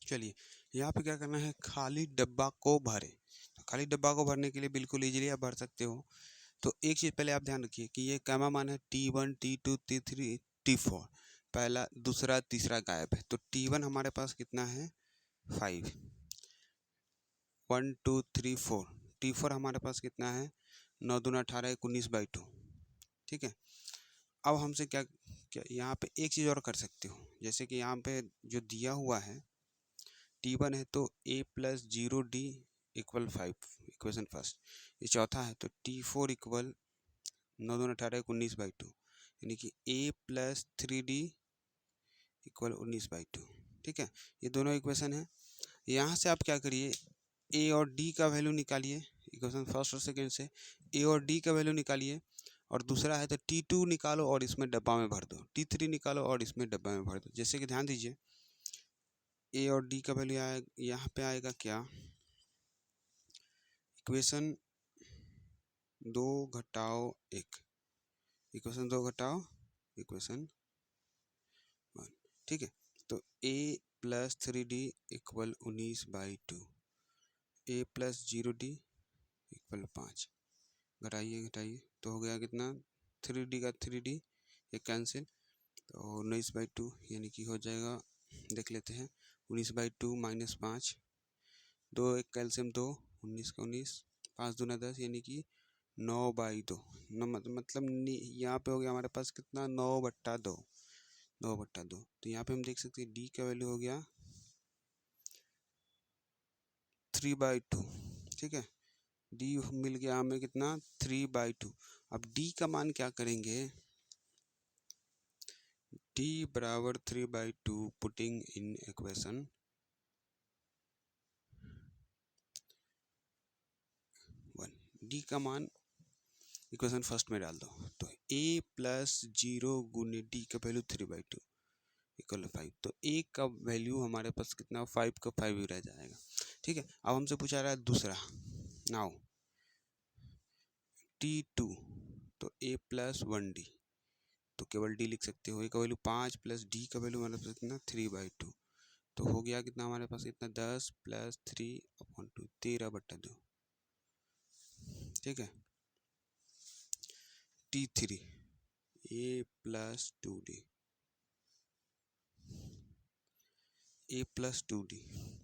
चलिए यहाँ पे क्या करना है, खाली डब्बा को भरें। तो खाली डब्बा को भरने के लिए बिल्कुल इजीली आप भर सकते हो। तो एक चीज़ पहले आप ध्यान रखिए कि ये कैमा मान है T1 T2 T3 T4, पहला दूसरा तीसरा गायब है। तो T1 हमारे पास कितना है 5, 1 2 3 4। T4 हमारे पास कितना है 9 दूना 18 19/2। ठीक है, अब हमसे क्या क्या यहाँ पे एक चीज़ और कर सकते हो, जैसे कि यहाँ पे जो दिया हुआ है T1 है तो a plus 0d equal 5, equation first. ये चौथा है तो T4 इक्वल 9 दूना 18 19/2, यानी कि a प्लस 3d इक्वल 19/2। ठीक है, ये दोनों इक्वेशन है। यहाँ से आप क्या करिए, a और d का वैल्यू निकालिए, इक्वेशन फर्स्ट और सेकेंड से a और d का वैल्यू निकालिए। और दूसरा है तो T2 निकालो और इसमें डब्बा में भर दो, T3 निकालो और इसमें डब्बा में भर दो। जैसे कि ध्यान दीजिए a और d का वैल्यू आए यहाँ पे आएगा क्या, इक्वेशन 2 घटाओ 1, इक्वेशन 2 घटाओ इक्वेशन 1। ठीक है, तो a plus 3d equal 19/2, a plus 0d equal 5। घटाइए घटाइए तो हो गया कितना, 3d का 3d ये कैंसिल, तो 19/2 यानी कि हो जाएगा, देख लेते हैं 19/2 माइनस 5, 2 एक कैल्शियम 2, 19 का 19, 5 दूना 10 यानी कि 9/2। मतलब यहाँ पे हो गया हमारे पास कितना 9/2, 9/2। तो यहाँ पे हम देख सकते हैं डी का वैल्यू हो गया 3/2। ठीक है, डी मिल गया हमें कितना 3/2। अब डी का मान क्या करेंगे, डी बराबर 3/2 पुटिंग इन इक्वेशन 1। डी का मान इक्वेशन फर्स्ट में डाल दो, तो a प्लस 0 गुने डी का वैल्यू 3/2 इक्वल 5। तो a का वैल्यू हमारे पास कितना 5 का 5 ही रह जाएगा। ठीक है, अब हमसे पूछा रहा है दूसरा, नाउ T2 तो a प्लस 1d, तो केवल d लिख सकते हो। a का वैल्यू 5 प्लस d का वैल्यू हमारे पास कितना 3/2, तो हो गया कितना हमारे पास इतना 10 प्लस 3/2 13/2। ठीक है, T3 a plus 2d, a plus 2d।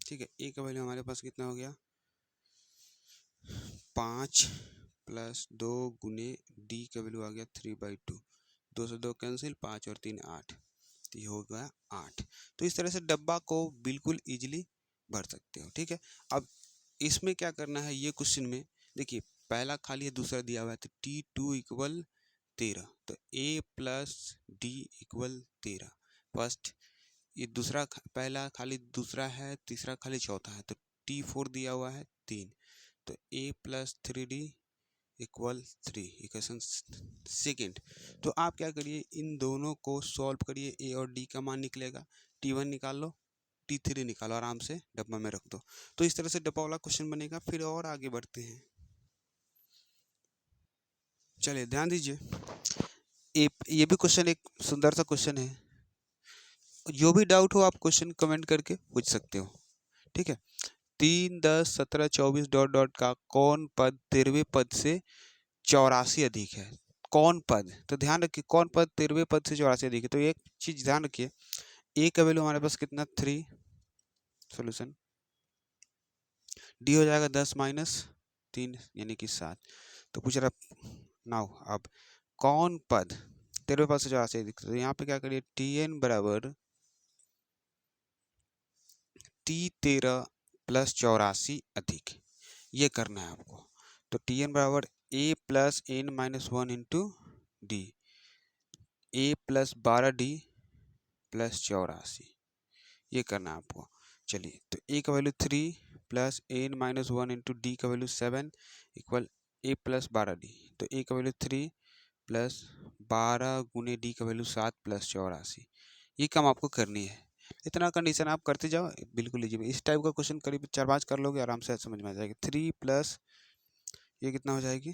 ठीक है, a का वैल्यू हमारे पास कितना हो गया 5 प्लस 2 गुने डी का वैल्यू आ गया 3/2, 2 से 2 कैंसिल, 5 और 3 8, तो ये हो गया 8। तो इस तरह से डब्बा को बिल्कुल इजीली भर सकते हो। ठीक है, अब इसमें क्या करना है, ये क्वेश्चन में देखिए पहला खाली है दूसरा दिया हुआ है, तो T2 इक्वल 13, तो a plus D equal 13 first. ये दूसरा पहला खाली दूसरा है, तीसरा खाली चौथा है, तो T4 दिया हुआ है 3, तो a plus 3d equal 3 equation second. तो आप क्या करिए, इन दोनों को सॉल्व करिए, a और d का मान निकलेगा, T1 निकाल लो, T3 निकालो, आराम से डब्बा में रख दो। तो इस तरह से डब्बा वाला क्वेश्चन बनेगा। फिर और आगे बढ़ते हैं, चलिए ध्यान दीजिए, ये भी क्वेश्चन एक सुंदर सा क्वेश्चन है। जो भी डाउट हो आप क्वेश्चन कमेंट करके पूछ सकते हो। ठीक है, 3 10 17 24 डॉट डॉट का कौन पद 13वें पद से 84 अधिक है। कौन पद, तो ध्यान रखिए कौन पद 13वें पद से 84 अधिक है। तो एक चीज ध्यान रखिए, ए का वैल्यू हमारे पास कितना 3, सोल्यूशन डी हो जाएगा 10 माइनस 3 यानी कि 7। तो पूछ रहा नाउ अब कौन पद 13वें पद से 84 अधिक, तो यहाँ पे क्या करिए Tn बराबर T13 प्लस 84 अधिक, ये करना है आपको। तो Tn बराबर a plus n minus 1 into d, a plus 12d plus 84, ये करना है आपको। चलिए, तो a का value 3 plus n minus 1 into d का value 7 equal a plus 12d, तो a का वैल्यू 3 प्लस 12 गुने डी का वैल्यू 7 प्लस 84, ये काम आपको करनी है। इतना कंडीशन आप करते जाओ, बिल्कुल इजी। इस टाइप का क्वेश्चन करीब 4-5 कर लोगे, आराम से समझ में आ जाएगा। 3 प्लस ये कितना हो जाएगी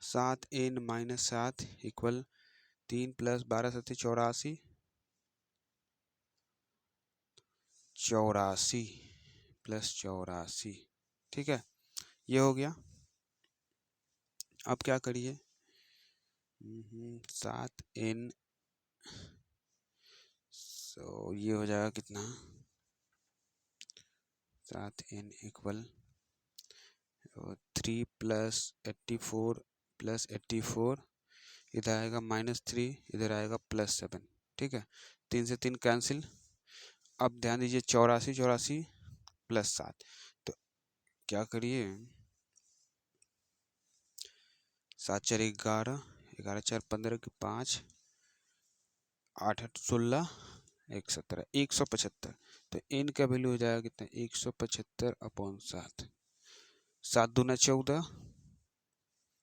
7n minus 7 equal 3 plus 12 7 84, 84 plus 84, ठीक है, ये हो गया। अब क्या करिए, 7n, सो ये हो जाएगा कितना, 7n इक्वल 3 प्लस 84 प्लस 84, इधर आएगा -3, इधर आएगा +7, ठीक है, 3 से 3 कैंसिल। अब ध्यान दीजिए 84 84 प्लस 7, तो क्या करिए, 7 4 11, 11 4 15 की 5, 8 8 16, 1 17, 175। तो n का वैल्यू हो जाएगा कितना, 175/7, 7 दूना 14,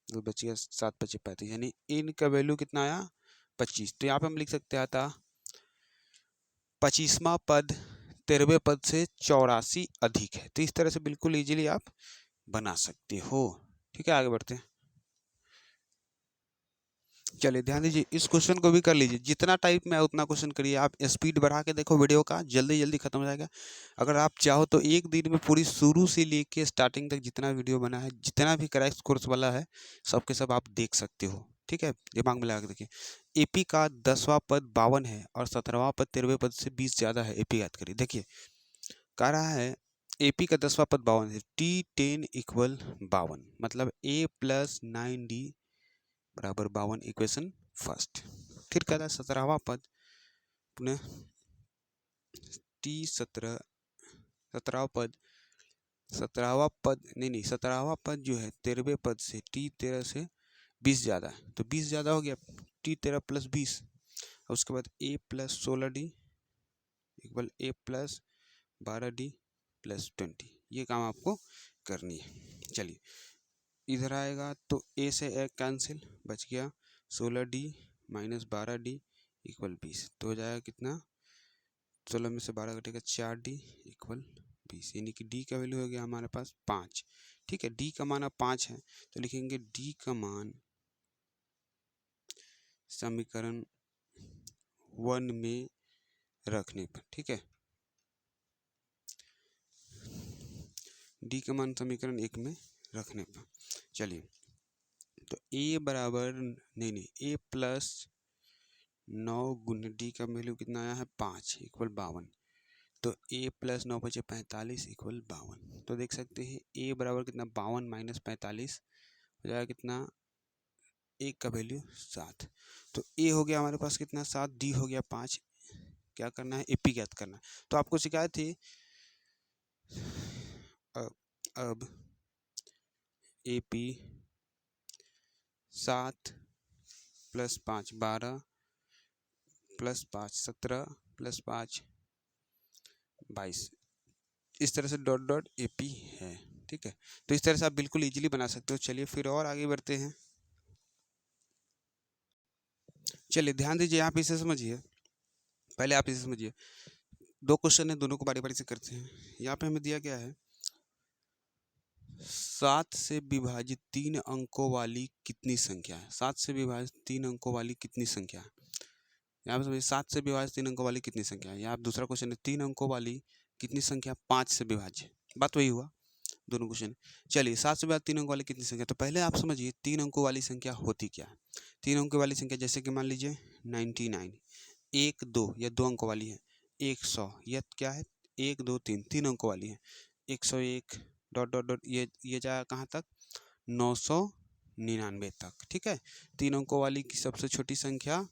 तो बचिए 7 5 35, यानी n का वैल्यू कितना आया 25। तो यहाँ पे हम लिख सकते हैं था 25वां पद 13वें पद से 84 अधिक है। तो इस तरह से बिल्कुल इजीली आप बना सकते हो। ठीक है, आगे बढ़ते हैं। चलिए ध्यान दीजिए, इस क्वेश्चन को भी कर लीजिए, जितना टाइप में है उतना क्वेश्चन करिए। आप स्पीड बढ़ा के देखो वीडियो का, जल्दी जल्दी खत्म हो जाएगा। अगर आप चाहो तो एक दिन में पूरी शुरू से लेके स्टार्टिंग तक जितना वीडियो बना है, जितना भी क्रैश कोर्स वाला है, सब के सब आप देख सकते हो। ठीक है, दिमाग में लगा के देखिए। एपी का 10वां पद 52 है और 17वां पद 13वें पद से 20 ज़्यादा है। एपी याद करिए। देखिए कह रहा है एपी का 10वां पद 52 है, T10 इक्वल 52, मतलब A + 9D बराबर 52, इक्वेशन फर्स्ट। फिर कहता है 17वां पद पुनः T17, 17वां पद नहीं 17वां पद जो है 13वें पद से T13 से 20 ज़्यादा है, तो 20 ज़्यादा हो गया, T13 + 20। और उसके बाद A + 16D equal A + 12D + 20। ये काम आपको करनी है। चलिए इधर आएगा तो A से A कैंसिल, बच गया 16D - 12D इक्वल 20। तो हो जाएगा कितना, 16 में से 12 कटेगा 4D इक्वल 20, यानी कि D का वैल्यू हो गया हमारे पास 5। ठीक है, D का मान अब 5 है, तो लिखेंगे D का मान समीकरण 1 में रखने पर। ठीक है, D का मान समीकरण 1 में रखने पर। चलिए तो A बराबर नहीं A + 9 गुने D का वैल्यू कितना आया है 5 इक्वल 52। तो A + 9 × 45 इक्वल 52। तो देख सकते हैं A बराबर कितना 52 - 45 हो जाएगा कितना, A का वैल्यू 7। तो A हो गया हमारे पास कितना 7, D हो गया 5। क्या करना है, AP ज्ञात करना है। तो आपको सिखाए थे अब AP 7 + 5 12 + 5 17 + 5 22, इस तरह से डॉट डॉट AP है। ठीक है, तो इस तरह से आप बिल्कुल इजीली बना सकते हो। चलिए फिर और आगे बढ़ते हैं। चलिए ध्यान दीजिए, आप इसे समझिए, पहले आप इसे समझिए। 2 क्वेश्चन है, दोनों को बारी बारी से करते हैं। यहाँ पे हमें दिया गया है 7 से विभाजित 3 अंकों वाली कितनी संख्या है। 7 से विभाजित 3 अंकों वाली कितनी संख्या है, यहाँ पे समझिए। 7 से विभाजित 3 अंकों वाली कितनी संख्या है। यहाँ दूसरा क्वेश्चन है 3 अंकों वाली कितनी संख्या 5 से विभाज्य। बात वही हुआ, दोनों क्वेश्चन। चलिए 7 से विभाजित 3 अंकों वाली कितनी संख्या, तो पहले आप समझिए 3 अंकों वाली संख्या होती क्या है। 3 अंकों वाली संख्या जैसे कि मान लीजिए 99, 1 2 या 2 अंकों वाली है। 100 यह क्या है, 1 2 3 3 अंकों वाली है। 101 डॉट डॉट डॉट ये जाएगा कहाँ तक, 999 तक। ठीक है, 3 अंकों वाली की सबसे छोटी संख्या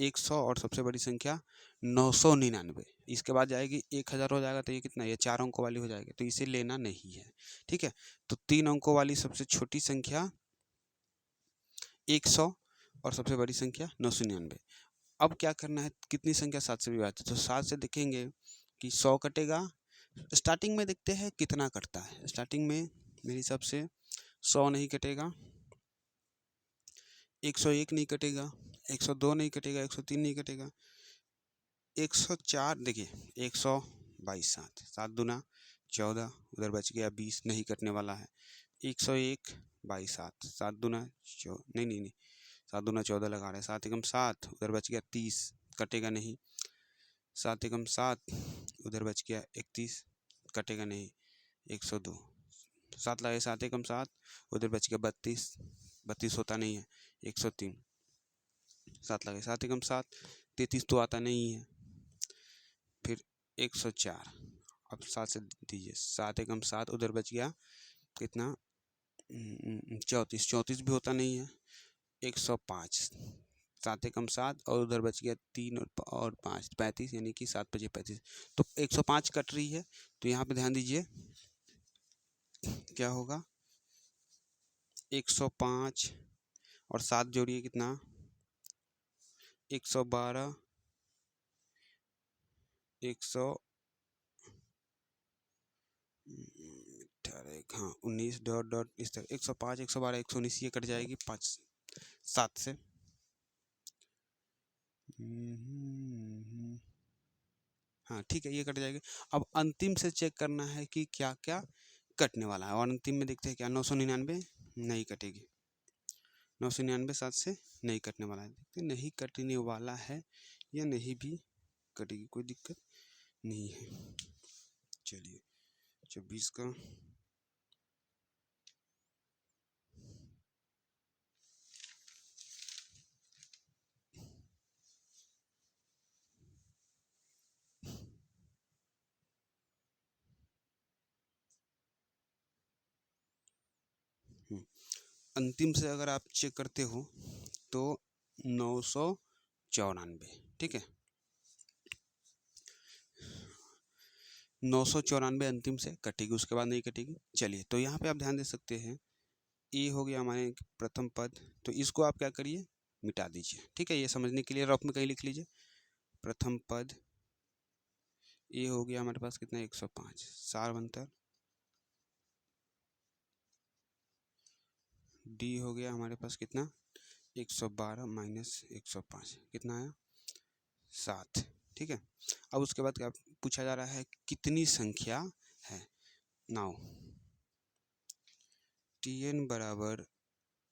100 और सबसे बड़ी संख्या 999। इसके बाद जाएगी 1000 हो जाएगा, तो ये कितना, ये 4 अंकों वाली हो जाएगी, तो इसे लेना नहीं है। ठीक है, तो 3 अंकों वाली सबसे छोटी संख्या 100 और सबसे बड़ी संख्या 999। अब क्या करना है, कितनी संख्या 7 से विभाजित है, तो 7 से देखेंगे कि 100 कटेगा। स्टार्टिंग में देखते हैं कितना कटता है। स्टार्टिंग में मेरे हिसाब से 100 नहीं कटेगा, 101 नहीं कटेगा, 102 नहीं कटेगा, 103 नहीं कटेगा, 104 देखिए, 122 7 7 दूना 14, उधर बच गया 20, नहीं कटने वाला है। 101 22 7 7 दूना नहीं 7 दूना 14 लगा रहे हैं, 7 एकम 7, उधर बच गया 30, कटेगा नहीं। 7 एकम 7, उधर बच गया 31, कटेगा नहीं, 102। 7 लगे 7 एकम 7, उधर बच गया 32, 32 होता नहीं है, 103। 7 लगे 7 एकम 7, 33 तो आता नहीं है, फिर 104। अब 7 से दीजिए, 7 एकम 7, उधर बच गया कितना, 34, 34 भी होता नहीं है, 105। 7 एकम 7 और उधर बच गया 3 और 5, 35, यानी कि 7 5 35, तो 105 कट रही है। तो यहाँ पे ध्यान दीजिए क्या होगा, 105 और 7 जोड़िए कितना, 112, 19 डॉट डॉट इस तरह 105, 112, 119, ये कट जाएगी 5 7 से। हाँ ठीक है, ये कट जाएगी। अब अंतिम से चेक करना है कि क्या क्या कटने वाला है, और अंतिम में देखते हैं क्या, 999 नहीं कटेगी, 999 7 से नहीं कटने वाला है, देखते नहीं कटने वाला है या नहीं भी कटेगी, कोई दिक्कत नहीं है। चलिए 26 का अंतिम से अगर आप चेक करते हो तो 994, ठीक है, 994 अंतिम से कटेगी, उसके बाद नहीं कटेगी। चलिए तो यहाँ पे आप ध्यान दे सकते हैं, ए हो गया हमारे प्रथम पद, तो इसको आप क्या करिए, मिटा दीजिए, ठीक है। ये समझने के लिए रफ में कहीं लिख लीजिए, प्रथम पद ए हो गया हमारे पास कितना, 105, सार्वंतर डी हो गया हमारे पास कितना, 112 माइनस 105, कितना आया, 7, ठीक है। अब उसके बाद क्या पूछा जा रहा है, कितनी संख्या है। नाउ Tn बराबर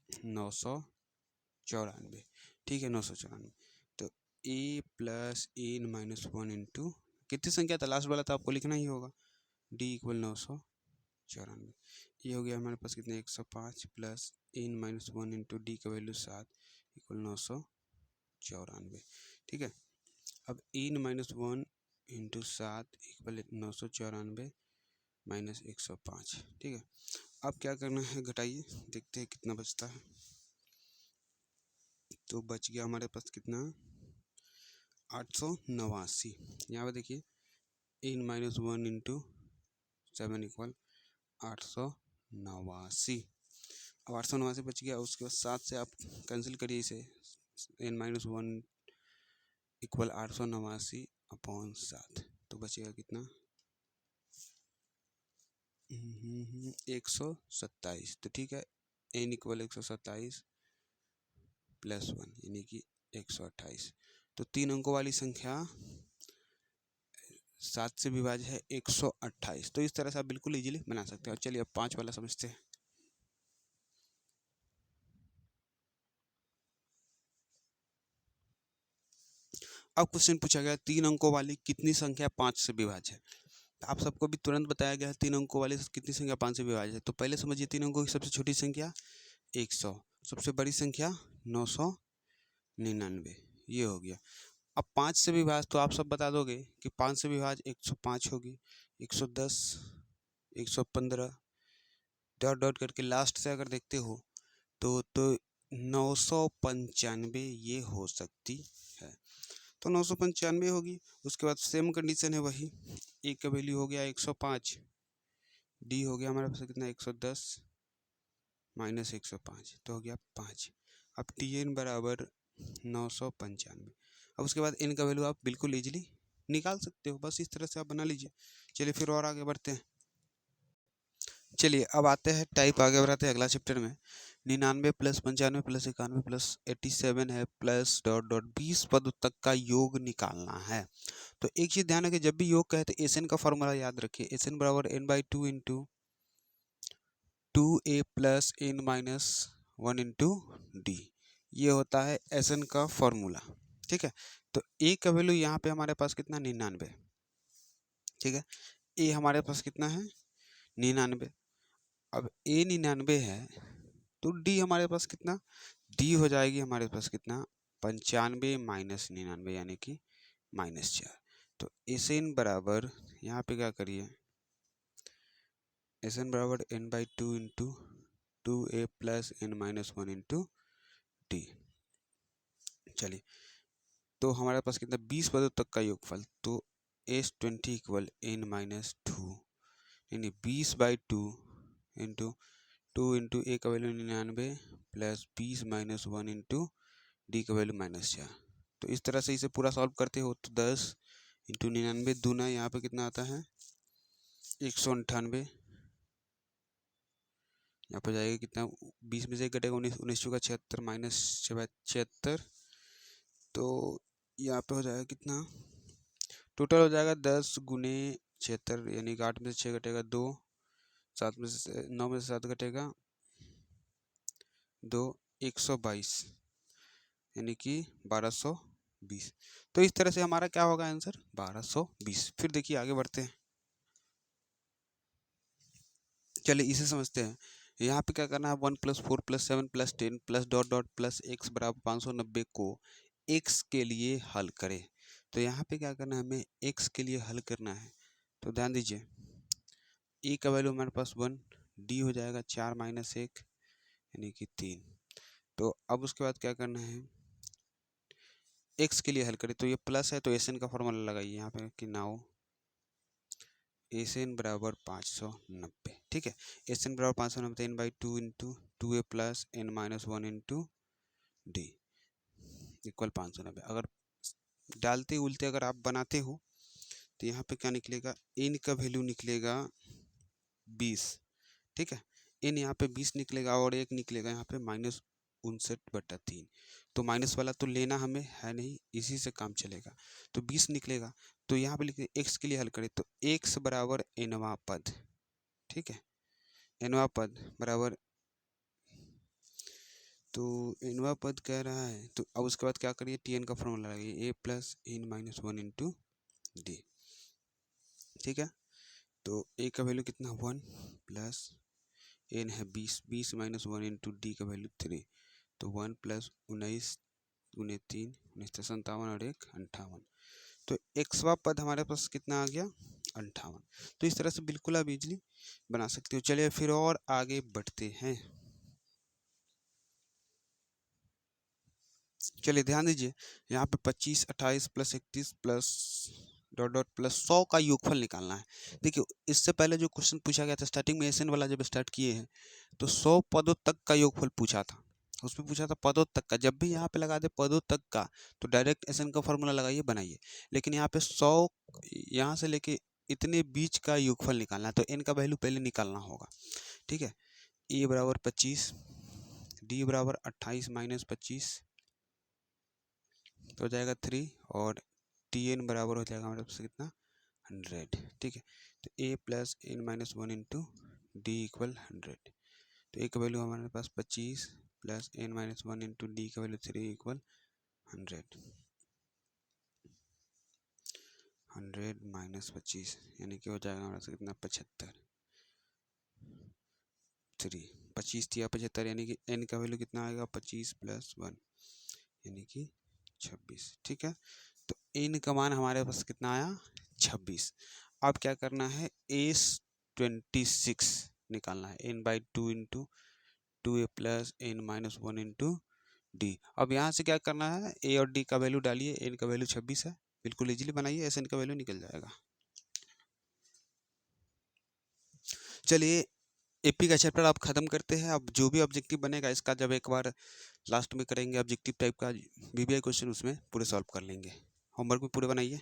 994, ठीक है, 994, तो a plus n minus 1 into कितनी संख्या था, लास्ट वाला तो आपको लिखना ही होगा, d इक्वल 994, ये हो गया हमारे पास कितने, 105 plus n minus 1 into d का वैल्यू 7 इक्वल 994, ठीक है। अब n minus 1 into 7 equal 994 minus 105, ठीक है। अब क्या करना है, घटाइए, देखते हैं कितना बचता है। तो बच गया हमारे पास कितना, 889। यहाँ पे देखिए एन माइनस 1 इंटू 7 इक्वल 889। अब 889 बच गया, उसके बाद 7 से आप कैंसिल करिए इसे, एन माइनस 1 इक्वल 889 अपॉन 7, तो बचेगा कितना, 127, तो ठीक है, एन इक्वल 127 प्लस 1 यानी कि 128, तो 3 अंकों वाली संख्या 7 से विभाज्य है 128, तो इस तरह से आप बिल्कुल इजीली बना सकते हैं। और चलिए अब 5 वाला समझते हैं। अब क्वेश्चन पूछा गया 3 अंकों वाली कितनी संख्या 5 से विभाज्य है। आप सबको भी तुरंत बताया गया है 3 अंकों वाली कितनी संख्या 5 से विभाज्य है। तो पहले समझिए 3 अंकों की सबसे छोटी संख्या 100, सबसे बड़ी संख्या 999, ये हो गया। अब 5 से विभाज्य तो आप सब बता दोगे कि 5 से विभाज्य 105 होगी, 110, 115 डॉट डॉट करके लास्ट से अगर देखते हो तो 995 ये हो सकती है, तो 995 होगी। उसके बाद सेम कंडीशन है वही, ए का वैल्यू हो गया 105, डी हो गया हमारे पास कितना 110 माइनस 105, तो हो गया 5। अब टी एन बराबर 995। अब उसके बाद एन का वैल्यू आप बिल्कुल ईजिली निकाल सकते हो, बस इस तरह से आप बना लीजिए। चलिए फिर और आगे बढ़ते हैं। चलिए अब आते हैं टाइप, आगे बढ़ाते हैं अगला चैप्टर में। 99 प्लस 95 प्लस 91 प्लस 87 है प्लस डॉट डॉट 20 पद तक का योग निकालना है। तो एक चीज़ ध्यान रखिए, जब भी योग कहे तो एस एन का फॉर्मूला याद रखिए, एस एन बराबर n by 2 into 2a plus n minus 1 into d, ये होता है एस एन का फॉर्मूला, ठीक है। तो ए का वैल्यू यहाँ पे हमारे पास कितना 99, ठीक है। ए हमारे पास कितना है 99। अब ए 99 है तो डी हमारे पास कितना, डी हो जाएगी हमारे पास कितना 95 माइनस 99 यानी कि -4। तो एस एन बराबर यहाँ पे क्या करिए, एस एन बराबर n/2 into 2a plus n-1 into D. चलिए तो हमारे पास कितना 20 पदों तक का योगफल, तो S20 इक्वल n-2 यानी 20/2 इंटू 2 इंटू ए का वैल्यू 99 प्लस 20 - 1 इंटू डी का वैल्यू -4। तो इस तरह से इसे पूरा सॉल्व करते हो तो 10 इंटू 99 दूना यहाँ पे कितना आता है 198। यहाँ पर जाएगा कितना 20 में से घटेगा 19, 19 चौका 76 माइनस 76। तो यहाँ पे हो जाएगा कितना टोटल हो जाएगा 10 गुने 76 यानी कि 8 में से 6 घटेगा 2, 7 में से 9 में से 7 घटेगा 2, 122 यानी कि 1220। तो इस तरह से हमारा क्या होगा आंसर 1220। फिर देखिए आगे बढ़ते हैं, चलिए इसे समझते हैं। यहाँ पे क्या करना है 1 + 4 + 7 + 10 plus dot dot plus x बराबर 590 को x के लिए हल करें। तो यहाँ पे क्या करना है हमें x के लिए हल करना है। तो ध्यान दीजिए a का वैल्यू हमारे पास 1, d हो जाएगा 4 - 1 यानी कि 3। तो अब उसके बाद क्या करना है x के लिए हल करें, तो ये प्लस है तो एस एन का फॉर्मूला लगाइए यहाँ पे कि नाउ एस एन बराबर 590। ठीक है, एस एन बराबर 590 n/2 into 2a plus n-1 into D equal 590। अगर डालते उल्टे अगर आप बनाते हो तो यहाँ पे क्या निकलेगा n का वैल्यू निकलेगा 20। ठीक है, n यहाँ पे 20 निकलेगा और एक निकलेगा यहाँ पे -59/3। तो माइनस वाला तो लेना हमें है नहीं, इसी से काम चलेगा। तो 20 निकलेगा तो यहाँ पे लिखते x के लिए हल करें तो x बराबर nवां पद। ठीक है, nवां पद बराबर, तो nवां पद कह रहा है तो अब उसके बाद क्या करिए tn का फॉर्मूला लगाइए a plus n-1 into D. ठीक है, तो a का वैल्यू कितना 1 प्लस n है 20, 20 - 1 इंटू डी का वैल्यू 3। तो 1 प्लस 19 गुने 3 19 57 और 1 58। तो एक्सवा पद हमारे पास कितना आ गया 58। तो इस तरह से बिल्कुल आप इजली बना सकते हो। चलिए फिर और आगे बढ़ते हैं। चलिए ध्यान दीजिए यहाँ पे 25 28 plus 31 plus dot dot plus 100 का योगफल निकालना है। देखिए इससे पहले जो क्वेश्चन पूछा गया था स्टार्टिंग में एसएन वाला जब स्टार्ट किए हैं तो 100 पदों तक का योगफल पूछा था, उसमें पूछा था पदों तक का। जब भी यहाँ पे लगा दे पदों तक का तो डायरेक्ट एसएन का फॉर्मूला लगाइए बनाइए। लेकिन यहाँ पे 100 यहाँ से लेके इतने बीच का योगफल निकालना है तो एन का वैल्यू पहले निकालना होगा। ठीक है, ए बराबर 25, डी बराबर 28 माइनस 25 तो हो जाएगा 3 और टी एन बराबर हो जाएगा हमारे पास कितना 100। ठीक है, तो a plus n-1 into D equal 100। तो a का वैल्यू हमारे पास 25 प्लस n-1 इंटू डी का वैल्यू 3 इक्वल 100। 100 माइनस 25 यानी कि हो जाएगा हमारे पास कितना 75। 3 25 या 75 यानी कि n का वैल्यू कितना आएगा 25 प्लस 1 यानी कि 26। ठीक है, तो n का मान हमारे पास कितना आया 26। अब क्या करना है S26 निकालना है n/2 into 2a plus n-1 into D. अब यहाँ से क्या करना है a और d का वैल्यू डालिए, n का वैल्यू 26 है, बिल्कुल इजीली बनाइए एस एन का वैल्यू निकल जाएगा। चलिए एपी का चैप्टर आप खत्म करते हैं। अब जो भी ऑब्जेक्टिव बनेगा इसका जब एक बार लास्ट में करेंगे ऑब्जेक्टिव टाइप का वीवीआई क्वेश्चन उसमें पूरे सॉल्व कर लेंगे। होमवर्क भी पूरे बनाइए।